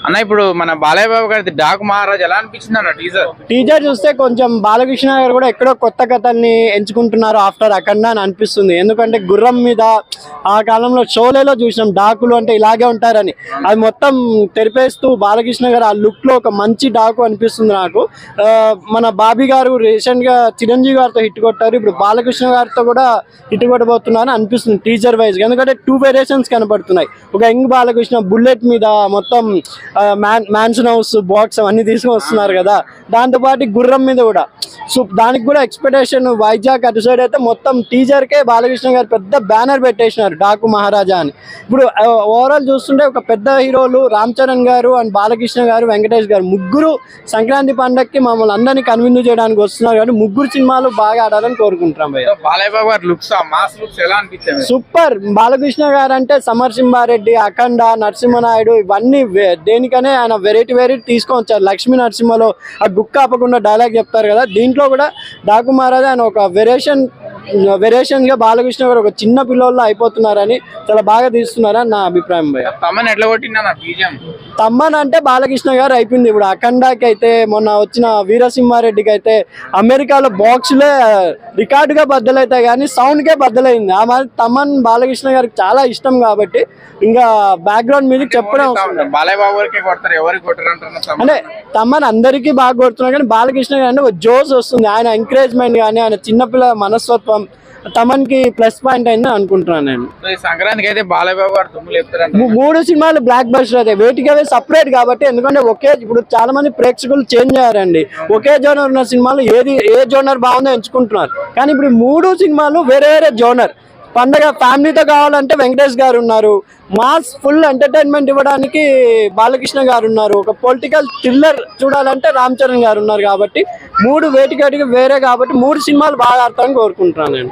అన్న ఇప్పుడు మన బాలయ్య బాబు గారి డాకు మహారాజ్ ఎలా అనిపించింది అన్న టీజర్ చూస్తే కొంచెం బాలకృష్ణ గారు కూడా ఎక్కడో కొత్త కథల్ని ఎంచుకుంటున్నారు ఆఫ్టర్ అఖండ అని అనిపిస్తుంది. ఎందుకంటే గుర్రం మీద ఆ కాలంలో షోలేలో చూసినాం డాకులు అంటే ఇలాగే ఉంటారని, అది మొత్తం తెరిపేస్తూ బాలకృష్ణ గారు ఆ లుక్ లో ఒక మంచి డాకు అనిపిస్తుంది నాకు. మన బాబీ గారు రీసెంట్ గా చిరంజీవి గారితో హిట్ కొట్టారు, ఇప్పుడు బాలకృష్ణ గారితో కూడా హిట్ కొట్టబోతున్నారు అనిపిస్తుంది టీజర్ వైజ్. ఎందుకంటే 2 వేరియేషన్స్ కనబడుతున్నాయి. ఒక యంగ్ బాలకృష్ణ బుల్లెట్ మీద మొత్తం మ్యాన్షన్ హౌస్ బాక్స్ అన్ని తీసుకుని వస్తున్నారు కదా, దాంతోపాటు గుర్రం మీద కూడా. సో దానికి కూడా ఎక్స్పెక్టేషన్ వైజాగ్ అటు సైడ్ అయితే మొత్తం టీజర్కే బాలకృష్ణ గారు పెద్ద బ్యానర్ పెట్టేసినారు డాకు మహారాజా అని. ఇప్పుడు ఓవరాల్ చూస్తుంటే ఒక పెద్ద హీరోలు రామ్ చరణ్ గారు అండ్ బాలకృష్ణ గారు వెంకటేష్ గారు ముగ్గురు సంక్రాంతి పండగకి మమ్మల్ని అందరినీ కన్విన్స్ చేయడానికి వస్తున్నారు కాబట్టి ముగ్గురు సినిమాలు బాగా ఆడాలని కోరుకుంటున్నాం. బాలయ్య బాబు గారు లుక్స్ మాస్ లుక్స్ ఎలా అనిపించాయి? సూపర్. బాలకృష్ణ గారు అంటే సమరసింహారెడ్డి, అఖండ, నరసింహనాయుడు ఇవన్నీ దేనికనే ఆయన వెరైటీ తీసుకొని లక్ష్మీ నరసింహలో ఆ గుక్క ఆపకుండా డైలాగ్ చెప్తారు కదా, దీంట్లో కూడా డాకు మహారాజ్ ఆయన ఒక వేరియేషన్ గా బాలకృష్ణ గారు ఒక చిన్న పిల్లల్లో అయిపోతున్నారని చాలా బాగా తీస్తున్నారని నా అభిప్రాయం. తమ్మన్ అంటే బాలకృష్ణ గారు అయిపోయింది. ఇప్పుడు అఖండాకి అయితే మొన్న వచ్చిన వీరసింహారెడ్డికి అయితే అమెరికాలో బాక్స్లే రికార్డుగా బద్దలైతాయి కానీ సౌండ్కే బద్దలైంది. ఆ మరి తమ్మన్ బాలకృష్ణ గారికి చాలా ఇష్టం కాబట్టి ఇంకా బ్యాక్గ్రౌండ్ మీద చెప్పడం అంటే తమ్మన్ అందరికీ బాగా కొడుతున్నారు కానీ బాలకృష్ణ గారు అంటే ఒక జోస్ వస్తుంది, ఆయన ఎంకరేజ్మెంట్ కానీ ఆయన చిన్నపిల్ల మనస్తత్వం తమన్ కి ప్లస్ పాయింట్ అయిందని అనుకుంటున్నాను నేను. సంక్రాంతికి అయితే బాలయ్య బాబు గారు 3 సినిమాలు బ్లాక్ బస్టర్ అయితే వేటికి అవే సపరేట్ కాబట్టి. ఎందుకంటే ఇప్పుడు చాలా మంది ప్రేక్షకులు చేంజ్ అయ్యారండి, ఒకే జోనర్ ఉన్న సినిమాలు ఏ జోనర్ బాగుందో ఎంచుకుంటున్నారు. కానీ ఇప్పుడు 3 సినిమాలు వేరే జోనర్. పండగ ఫ్యామిలీతో కావాలంటే వెంకటేష్ గారు ఉన్నారు, మాస్ ఫుల్ ఎంటర్టైన్మెంట్ ఇవ్వడానికి బాలకృష్ణ గారు ఉన్నారు, ఒక పొలిటికల్ థ్రిల్లర్ చూడాలంటే రామ్ చరణ్ గారు ఉన్నారు. కాబట్టి 3 వేటికి వేరే కాబట్టి 3 సినిమాలు బాగా ఆడతారని కోరుకుంటున్నాను నేను.